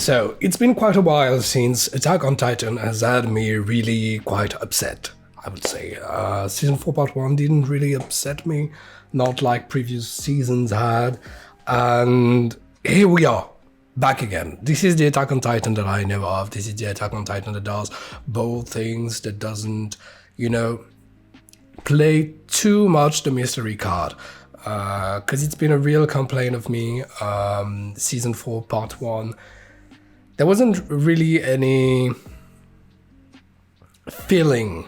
So, it's been quite a while since Attack on Titan has had me really quite upset, I would say. Season 4 Part 1 didn't really upset me, not like previous seasons had. And here we are, back again. This is the Attack on Titan that I know of. This is the Attack on Titan that does both things, that doesn't, play too much the mystery card. Because it's been a real complaint of me, Season 4 Part 1. There wasn't really any feeling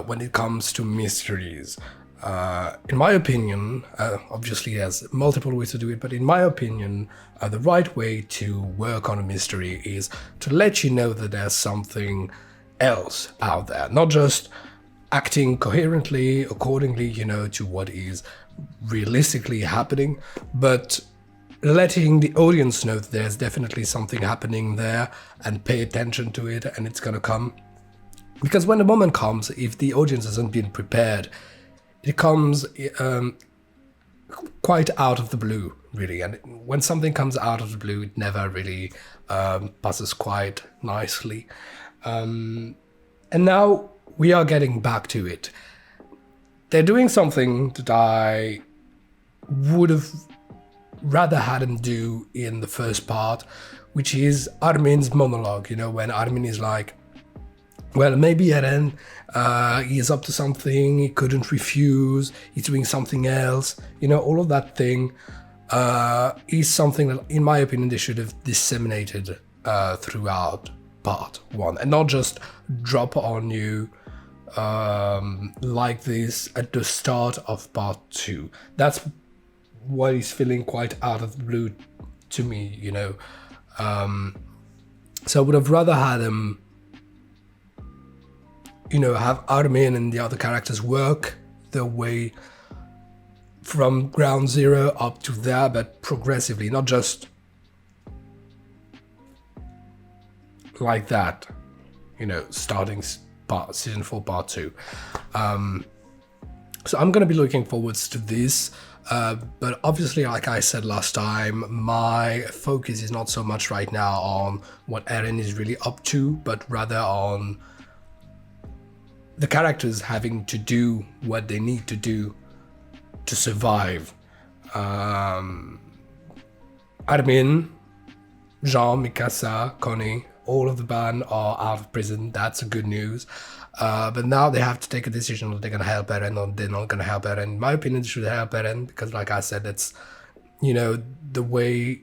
when it comes to mysteries. In my opinion, obviously there's multiple ways to do it, but in my opinion, the right way to work on a mystery is to let you know that there's something else out there, not just acting coherently, accordingly, to what is realistically happening, but letting the audience know that there's definitely something happening there and pay attention to it, and it's gonna come. Because when the moment comes, if the audience hasn't been prepared, it comes quite out of the blue, really. And when something comes out of the blue, it never really passes quite nicely. And now we are getting back to it. They're doing something that I would have rather had him do in the first part, which is Armin's monologue, when Armin is like, well, maybe Eren, he is up to something, he couldn't refuse, he's doing something else, all of that thing is something that, in my opinion, they should have disseminated throughout part 1, and not just drop on you like this at the start of part 2. That's what is feeling quite out of the blue to me, So I would have rather had him, have Armin and the other characters work their way from ground zero up to there, but progressively, not just like that, starting season 4 part 2. So I'm going to be looking forwards to this. But obviously, like I said last time, my focus is not so much right now on what Eren is really up to, but rather on the characters having to do what they need to do to survive. Armin, Jean, Mikasa, Connie, all of the band are out of prison. That's a good news. But now they have to take a decision if they're going to help Eren or they're not going to help Eren. In my opinion, they should help Eren because, like I said, that's, the way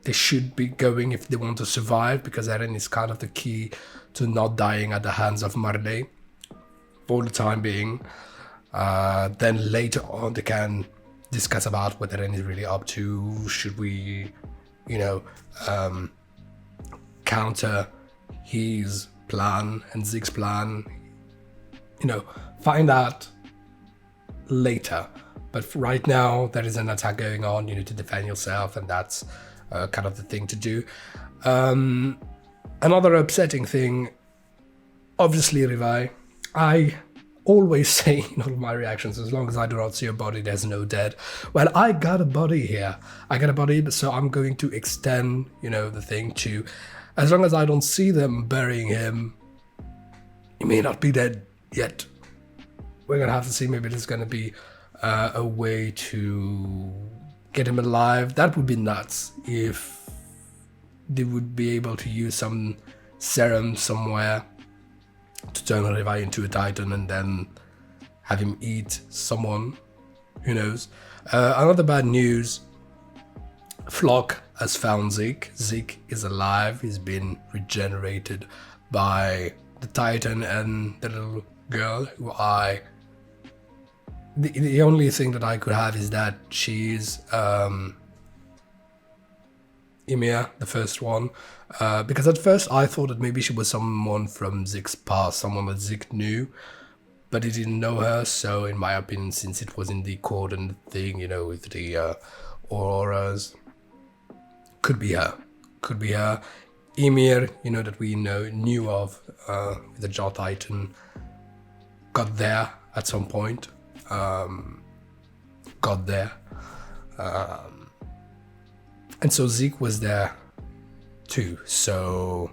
they should be going if they want to survive, because Eren is kind of the key to not dying at the hands of Marley for the time being. Then later on, they can discuss about what Eren is really up to. Should we, counter his plan and Zeke's plan, find out later. But right now, there is an attack going on, you need to defend yourself, and that's kind of the thing to do. Another upsetting thing, obviously, Levi, I always say in all of my reactions, as long as I do not see a body, there's no dead. Well, I got a body here. I got a body, so I'm going to extend, the thing to, as long as I don't see them burying him, he may not be dead yet. We're going to have to see. Maybe there's going to be a way to get him alive. That would be nuts if they would be able to use some serum somewhere to turn Levi into a Titan and then have him eat someone. Who knows? Another bad news. Flock has found Zeke. Zeke is alive. He's been regenerated by the Titan and the little girl who the only thing that I could have is that she's Ymir, the first one, because at first I thought that maybe she was someone from Zeke's past, someone that Zeke knew, but he didn't know her. So in my opinion, since it was in the cordon thing, with the auroras, could be her. Ymir, that we knew of, the Jaw Titan, got there at some point. And so Zeke was there too, so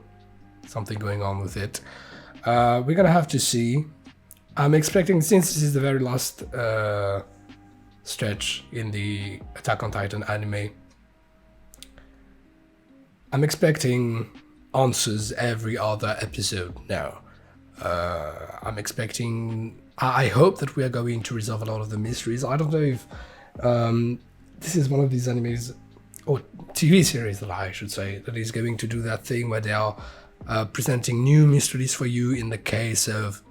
something going on with it. We're gonna have to see. I'm expecting, since this is the very last stretch in the Attack on Titan anime, I'm expecting answers every other episode now. I'm expecting... I hope that we are going to resolve a lot of the mysteries. I don't know if this is one of these animes, or TV series that I should say, that is going to do that thing where they are presenting new mysteries for you in the case of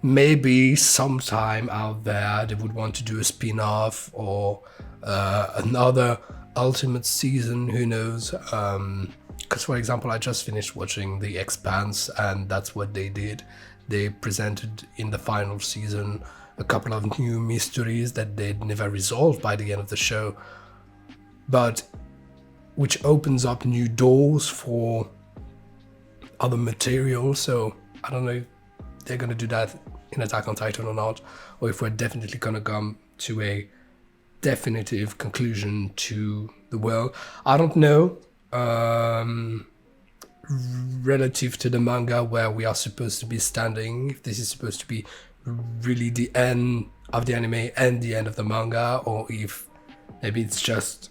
maybe sometime out there they would want to do a spin-off or another ultimate season, who knows. Because for example, I just finished watching The Expanse, and that's what they did. They presented in the final season a couple of new mysteries that they'd never resolved by the end of the show, but which opens up new doors for other material. So I don't know if they're gonna do that in Attack on Titan or not, or if we're definitely gonna come to a definitive conclusion to the world. I don't know. Relative to the manga, where we are supposed to be standing, if this is supposed to be really the end of the anime and the end of the manga, or if maybe it's just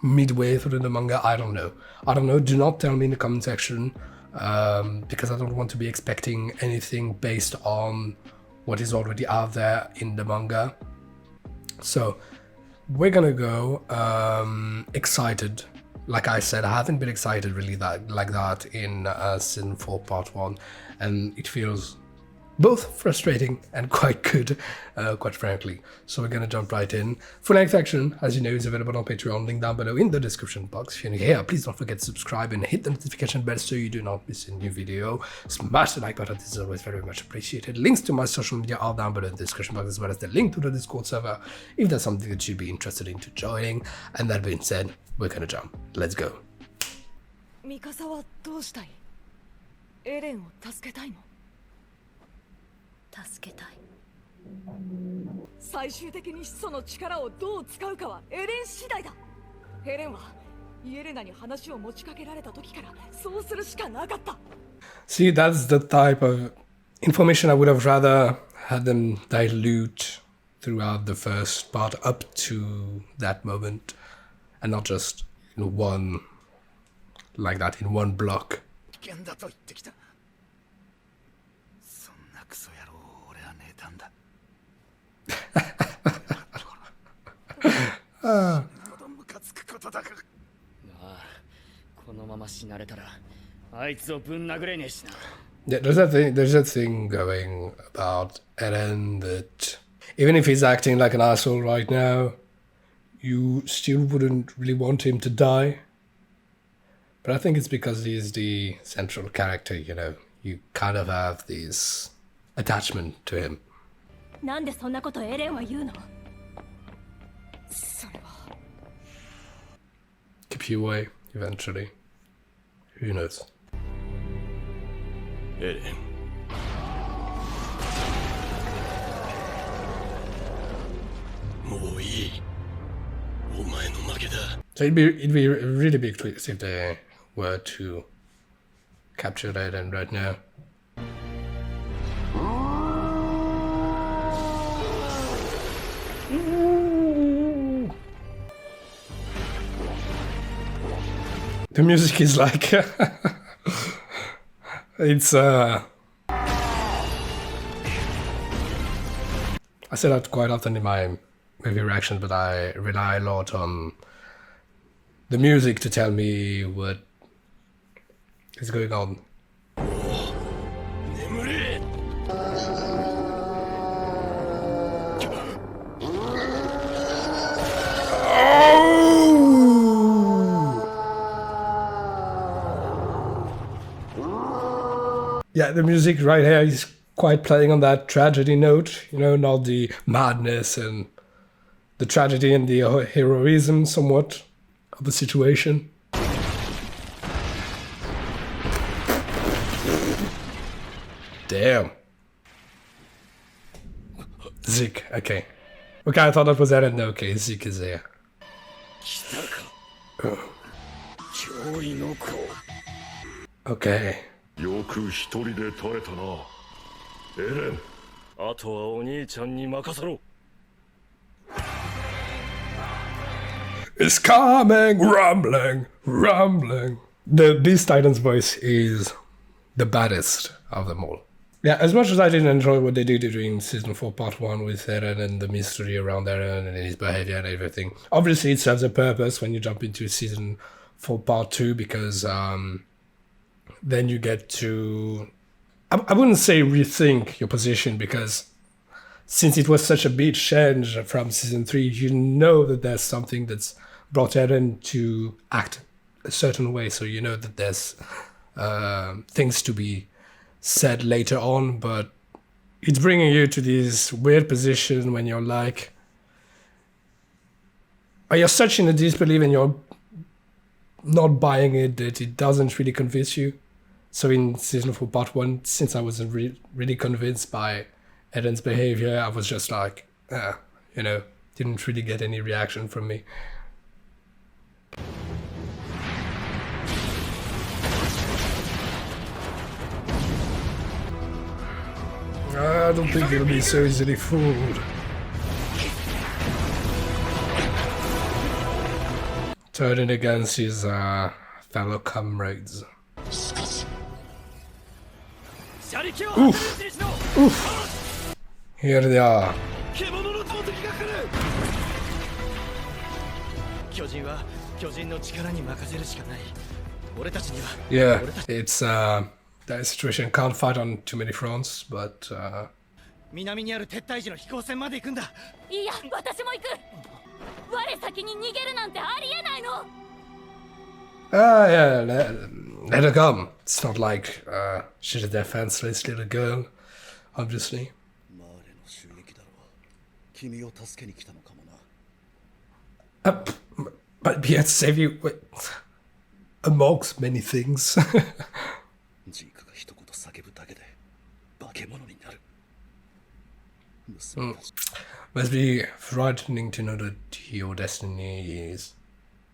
midway through the manga. I don't know. Do not tell me in the comment section, because I don't want to be expecting anything based on what is already out there in the manga. So we're gonna go excited. Like I said, I haven't been excited really like that in Season 4 Part 1, and it feels both frustrating and quite good, quite frankly. So we're gonna jump right in. Full length action, as you know, is available on Patreon, link down below in the description box. If you're new here, please don't forget to subscribe and hit the notification bell so you do not miss a new video. Smash the like button, this is always very much appreciated. Links to my social media are down below in the description box, as well as the link to the Discord server if there's something that you'd be interested in joining. And that being said, we're gonna jump. Let's go. ミカサはどうしたい？エレンを助けたいの？助けたい。最終的に始祖の力をどう使うかはエレン次第だ。エレンはイエレナに話を持ちかけられた時からそうするしかなかった。See, that's the type of information I would have rather had them dilute throughout the first part up to that moment, and not just in one, like that, in one block. 危険だと言ってきた。そんなクソ野郎を俺は寝たんだ。ほどムカつくことだが。まあ、このまま死なれたら、あいつをぶん殴れねえしな。Yeah, there's that thing going about Eren that even if he's acting like an asshole right now, you still wouldn't really want him to die. But I think it's because he's the central character, you know. You kind of have this attachment to him. なんでそんなことエレンは言うの？それは。Keep you away, eventually. Who knows? エレン。もういい。お前の負けだ。 So it'd be a really big twist if they were to capture Eren right now. The music is like it's I say that quite often in my movie reactions, but I rely a lot on the music to tell me what is going on. 眠れ。Yeah, the music right here is quite playing on that tragedy note, you know, not the madness and the tragedy and the heroism somewhat of the situation. Damn. Zeke, okay. Okay, I thought that was Eren. No, okay, Zeke is there. 来たか。脅恋の子 Okay. よく一人で耐えたなエレンあとはお兄ちゃんに任せろ It's coming, rumbling, rumbling. This Titan's voice is the baddest of them all. Yeah, as much as I didn't enjoy what they did during Season 4 Part 1 with Eren and the mystery around Eren and his behavior and everything, obviously it serves a purpose when you jump into Season 4 Part 2 because then you get to... I wouldn't say rethink your position because since it was such a big change from Season 3, you know that there's something that's brought Eren to act a certain way, so you know that there's things to be said later on, but it's bringing you to this weird position when you're like, you're such in a disbelief and you're not buying it that it doesn't really convince you. So in Season 4 Part 1, since I wasn't really convinced by Eren's behavior, I was just like, you know, didn't really get any reaction from me. I don't think it'll be so easily fooled. Turning against his fellow comrades. Oof! Oof! Here they are. Yeah, it's that situation can't fight on too many fronts, but 南にある撤退時の飛行船まで行くんだ。いや、私も行く。我先に逃げるなんてありえないの。yeah, let her come. It's not like she's a defenseless little girl, obviously. マーレの襲撃だろう。君を助けに来たのかもな。But he had to save you amongst many things. ジークが一言叫ぶだけで化け物になる。Must be frightening to know that your destiny is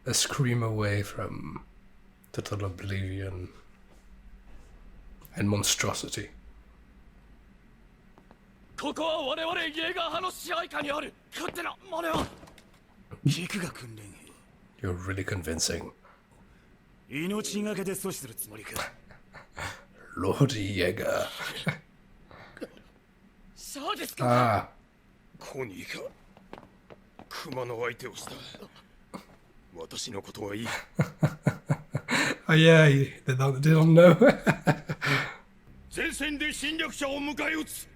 a scream away from total oblivion and monstrosity. ここは我々イェーガー派の支配下にある。勝手な真似は。キクが訓練兵。 You're really convincing. 命がけで阻止するつもりか。Lord Yeager. そうですか。コニーが熊の相手をした。私のことはいい。Oh yeah, they don't know. 前線で侵略者を迎え撃つ。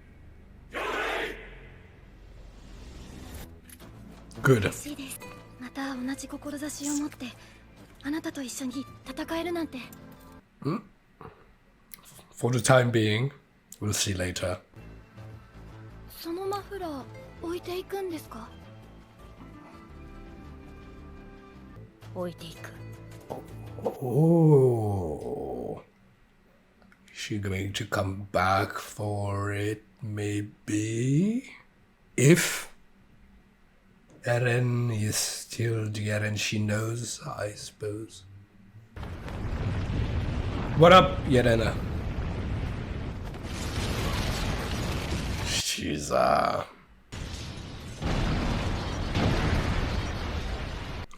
Good. 嬉しいです。また同じ志を持ってあなたと一緒に戦えるなんて。For the time being, we'll see later. そのマフラー置いていくんですか？置いていく。Oh. Is she going to come back for it, maybe? If Eren is still the Eren she knows, I suppose. What up, Yerena? She's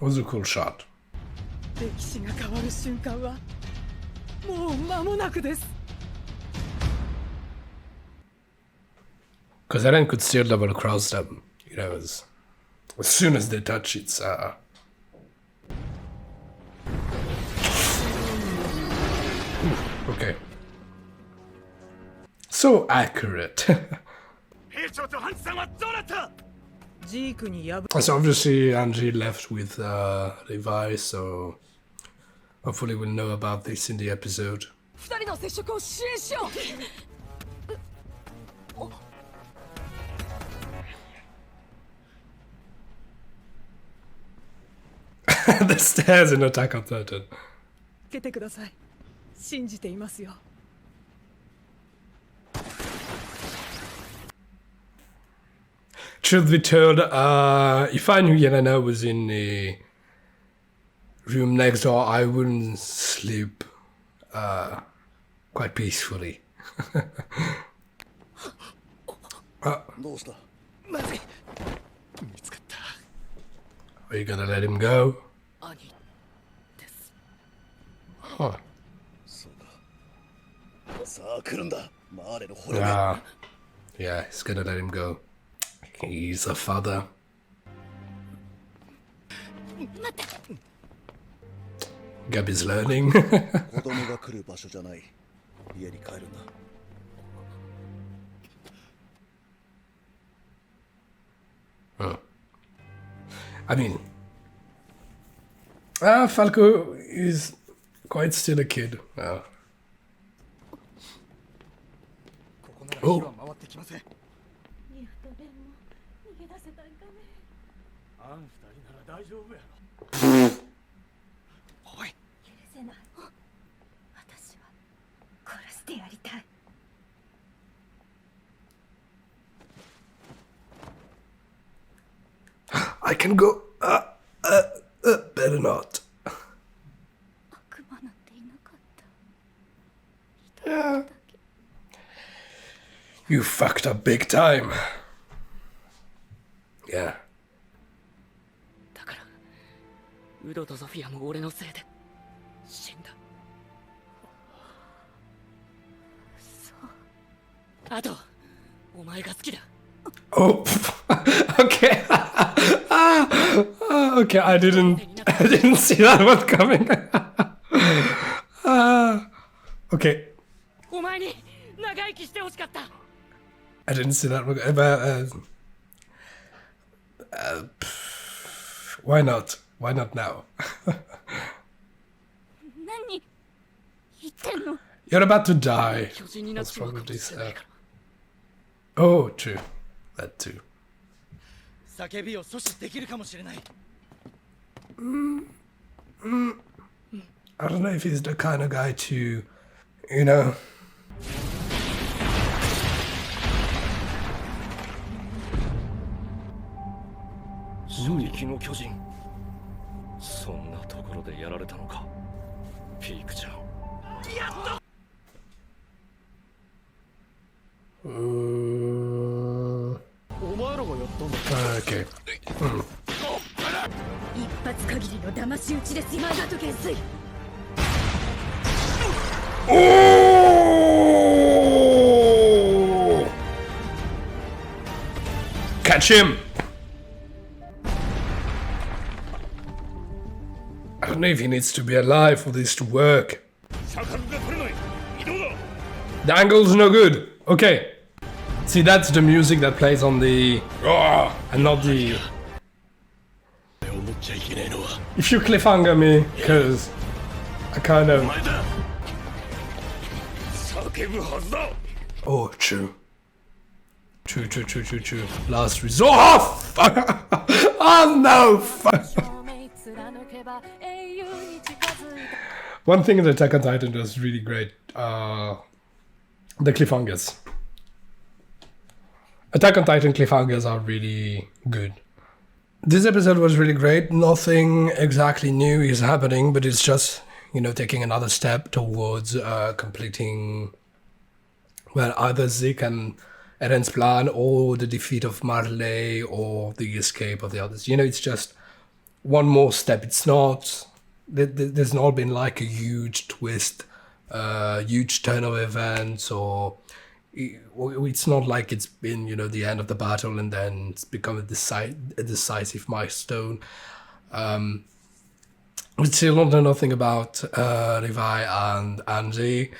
was a cool shot. 歴史が変わる瞬間はもう間もなくです。 Because Eren could still double cross them, you know, as soon as they touch it's okay. So accurate. 兵長とハンチさんはどうなった？ ジークに破 So obviously Angie left with Levi, so hopefully we'll know about this in the episode. 2人の接触を支援しよう。 The stairs in Attack on Titan. 受けてください。信じていますよ。 Truth be told, if I knew Yelena was in a room next door, I wouldn't sleep quite peacefully. どうした まずい見つかった Are you gonna let him go? 兄です Huh. そうかさあ来るんだマーレの捕虜め Yeah, he's gonna let him go. He's a father. Gabby's learning. 子供が来る場所じゃない家に帰るんだ I mean, Falco is quite still a kid. ここなら火は回ってきませんリフとレンも逃げ出せたんかね。あん二人なら大丈夫やろおい許せない。私は殺してやりたい。 I can go. Better not. 悪魔なんていなかった。 Yeah. You fucked up big time. Yeah. だからウドとソフィアも俺のせいで死んだそうあとお前が好きだ Oh, okay. Okay, I didn't see that one coming. Okay, お前に長生きしてほしかった I didn't see that one. Why not? Why not now? 何言ってんの？ You're about to die. 巨人になっ That's ちまうかも probably しれない sad. から Oh, true. That too. 叫びを阻止できるかもしれない I don't know if he's the kind of guy to, you know. 進撃の巨人そんなところでやられたのかピークちゃん Okay. 一発限りの騙し討ちです。今だと元帥。 Oh! Catch him! I don't know if he needs to be alive for this to work. 車角が取れない移動だ The angle's no good. Okay. See, that's the music that plays on the... Oh, and not the... 思っちゃいけねえのは If you cliffhanger me, because I kind お of... 前だ叫ぶはずだ Oh, true. True. Last resort. Oh, fuck! Oh, no! Fuck! One thing in Attack on Titan was really great. The cliffhangers. Attack on Titan cliffhangers are really good. This episode was really great. Nothing exactly new is happening, but it's just, you know, taking another step towards completing, well, either Zeke and Eren's plan, or the defeat of Marley, or the escape of the others. You know, it's just one more step. It's not... There's not been like a huge twist, huge turn of events, or it's not like it's been, you know, the end of the battle and then it's become a decisive milestone. We still don't know nothing about Levi and Angie.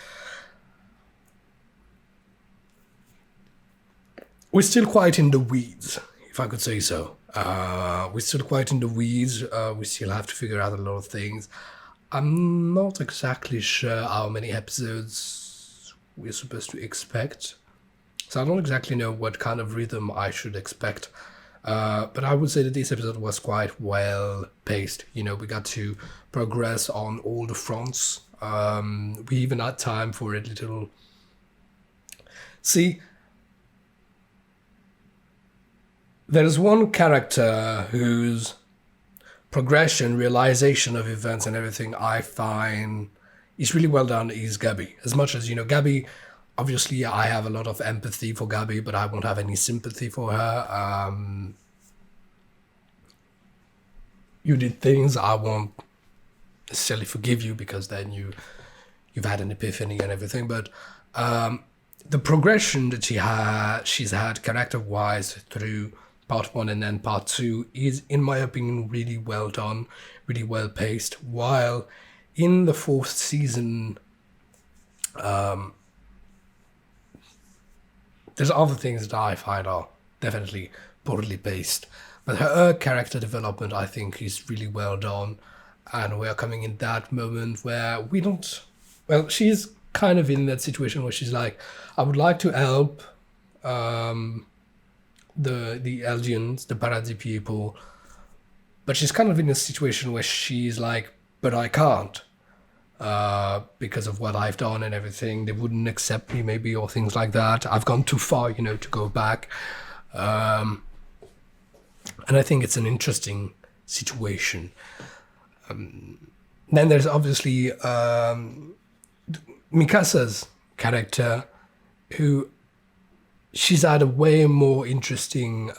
We're still quite in the weeds, if I could say so. We're still quite in the weeds. We still have to figure out a lot of things. I'm not exactly sure how many episodes we're supposed to expect. So I don't exactly know what kind of rhythm I should expect. But I would say that this episode was quite well paced. You know, we got to progress on all the fronts. We even had time for a little... See, there's one character who's progression, realization of events and everything I find is really well done is Gabby. As much as, Gabby, obviously I have a lot of empathy for Gabby, but I won't have any sympathy for her. You did things I won't necessarily forgive you because then you've had an epiphany and everything. But the progression that she's had character-wise through part 1 and then part 2 is, in my opinion, really well done, really well paced. While in the 4th season, there's other things that I find are definitely poorly paced. But her character development, I think, is really well done. And we're coming in that moment where we don't... Well, she's kind of in that situation where she's like, I would like to help the Eldians, the Paradis people. But she's kind of in a situation where she's like, but I can't. Because of what I've done and everything. They wouldn't accept me maybe, or things like that. I've gone too far, to go back. And I think it's an interesting situation. Then there's obviously Mikasa's character, who she's had a way more interesting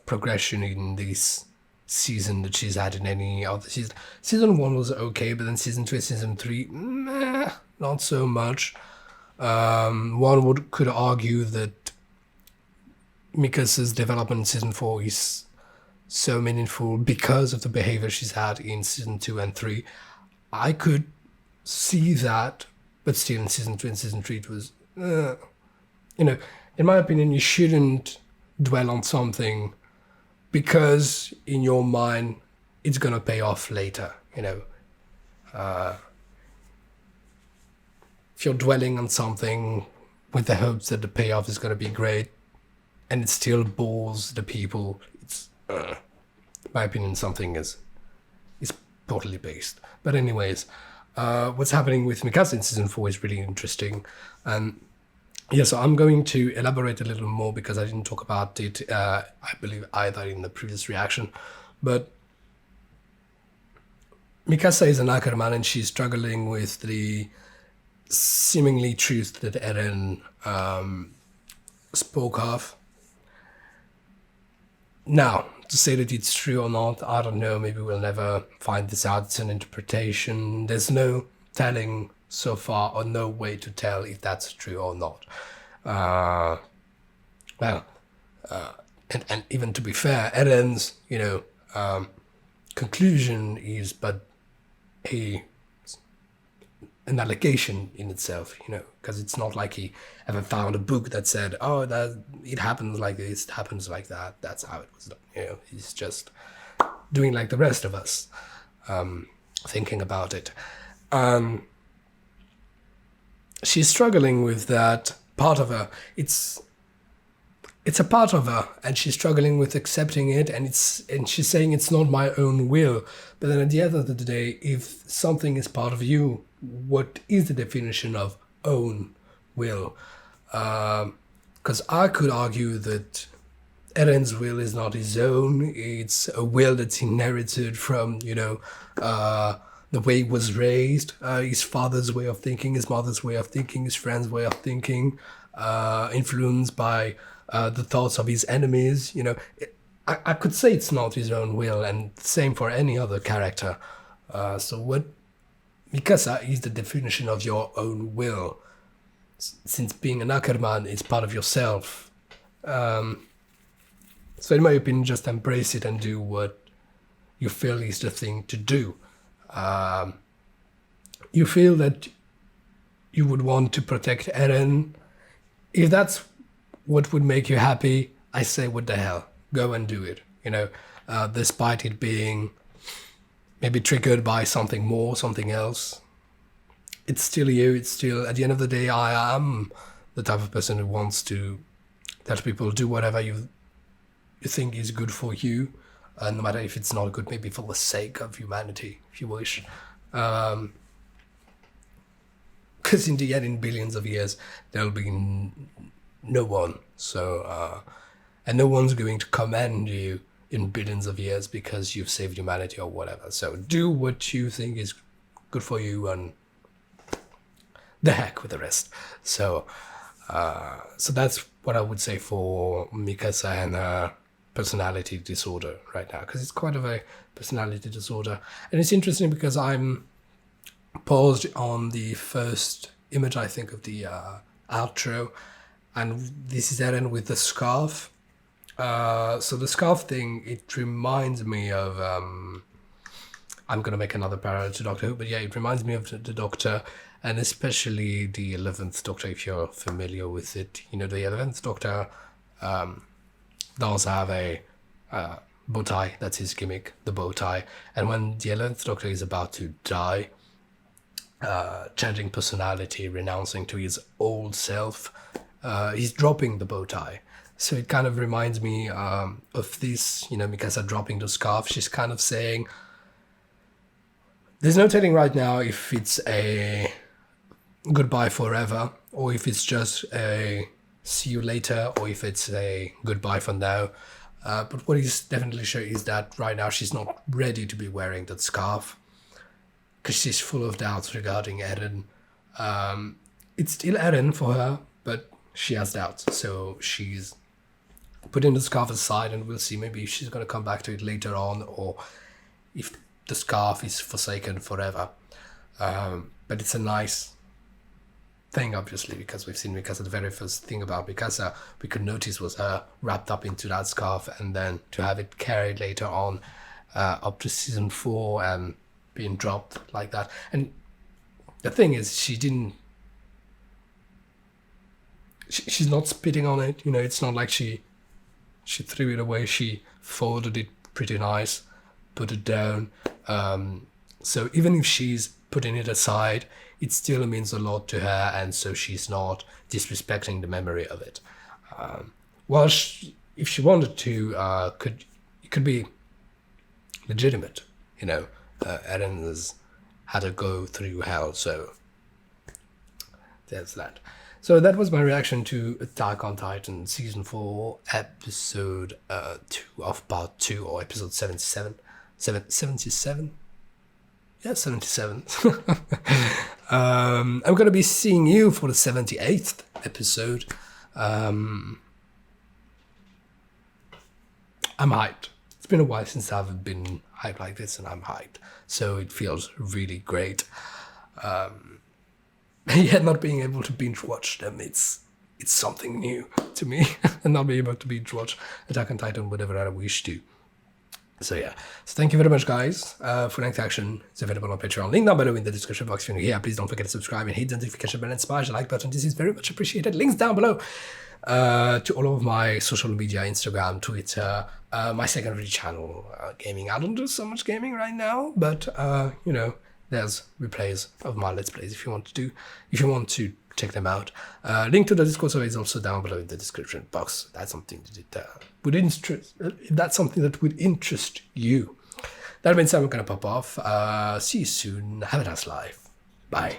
progression in this season that she's had in any other season. Season 1 was okay, but then season 2 and season 3, not so much. One could argue that Mikasa's development in season 4 is so meaningful because of the behavior she's had in season 2 and 3. I could see that, but still in season 2 and season 3 it was, in my opinion, you shouldn't dwell on something because in your mind it's gonna pay off later. If you're dwelling on something with the hopes that the payoff is gonna be great and it still bores the people, it's, in my opinion, something is totally based. But anyways, what's happening with Mikasa in season 4 is really interesting. And yeah, so I'm going to elaborate a little more because I didn't talk about it, I believe, either in the previous reaction. But Mikasa is an Ackerman and she's struggling with the seemingly truth that Eren spoke of. Now, to say that it's true or not, I don't know. Maybe we'll never find this out. It's an interpretation. There's no telling so far, or no way to tell if that's true or not. And even to be fair, Eren's, conclusion is but an allegation in itself, because it's not like he ever found a book that said, oh, that it happens like this, it happens like that, that's how it was done. He's just doing like the rest of us, thinking about it. She's struggling with that part of her. It's a part of her, and she's struggling with accepting it, and she's saying it's not my own will. But then at the end of the day, if something is part of you, what is the definition of own will? Because I could argue that Eren's will is not his own. It's a will that's inherited from, the way he was raised, his father's way of thinking, his mother's way of thinking, his friend's way of thinking, influenced by the thoughts of his enemies. I could say it's not his own will, and same for any other character. So what Mikasa is the definition of your own will, since being an Ackerman is part of yourself. So in my opinion, just embrace it and do what you feel is the thing to do. You feel that you would want to protect Eren. If that's what would make you happy, I say, what the hell, go and do it. Despite it being maybe triggered by something more, something else, it's still you. It's still, at the end of the day, I am the type of person who wants to let people do whatever you think is good for you, no matter if it's not good, maybe for the sake of humanity, if you wish. Because in the end, in billions of years, there'll be no one. So, and no one's going to commend you in billions of years because you've saved humanity or whatever. So do what you think is good for you, and the heck with the rest. So so that's what I would say for Mikasa and her personality disorder right now, because it's quite of a personality disorder. And it's interesting because I'm paused on the first image, I think, of the outro, and this is Eren with the scarf. So the scarf thing, it reminds me of I'm gonna make another parallel to Doctor Who, but yeah, it reminds me of the Doctor, and especially the 11th Doctor, if you're familiar with it. You know, the 11th Doctor does have a bow tie. That's his gimmick, the bow tie. And when the 11th Doctor is about to die, changing personality, renouncing to his old self, he's dropping the bow tie. So it kind of reminds me of this, you know, Mikasa dropping the scarf. She's kind of saying, there's no telling right now if it's a goodbye forever, or if it's just a see you later, or if it's a goodbye for now. But what is definitely sure is that right now she's not ready to be wearing that scarf, because she's full of doubts regarding Eren. It's still Eren for her, but she has doubts. So she's putting the scarf aside, and we'll see maybe if she's going to come back to it later on, or if the scarf is forsaken forever. But it's a nice thing, obviously, because we've seen Mikasa. The very first thing about Mikasa we could notice was her wrapped up into that scarf, and then to have it carried later on up to season 4 and being dropped like that. And the thing is, she's not spitting on it, you know. It's not like she threw it away. She folded it pretty nice, put it down. So even if she's putting it aside, it still means a lot to her, and so she's not disrespecting the memory of it. Well, if she wanted to, it could be legitimate, you know. Eren has had to go through hell, so there's that. So that was my reaction to Attack on Titan Season 4, Episode 2 of Part 2, or Episode 77. 77? Yeah, 77. I'm going to be seeing you for the 78th episode. I'm hyped. It's been a while since I've been hyped like this, and I'm hyped. So it feels really great. Yeah, not being able to binge watch them, it's something new to me. And not being able to binge watch Attack on Titan whenever I wish to. So yeah, so thank you very much, guys. Full length action is available on Patreon. Link down below in the description box if you're new here. Please don't forget to subscribe and hit the notification bell and smash the like button. This is very much appreciated. Links down below to all of my social media, Instagram, Twitter, my secondary channel, gaming. I don't do so much gaming right now, but you know, there's replays of my Let's Plays if you want to check them out. Link to the Discord server is also down below in the description box. That's something that would interest. If that's something that would interest you. That means I'm gonna pop off. See you soon. Have a nice life. Bye.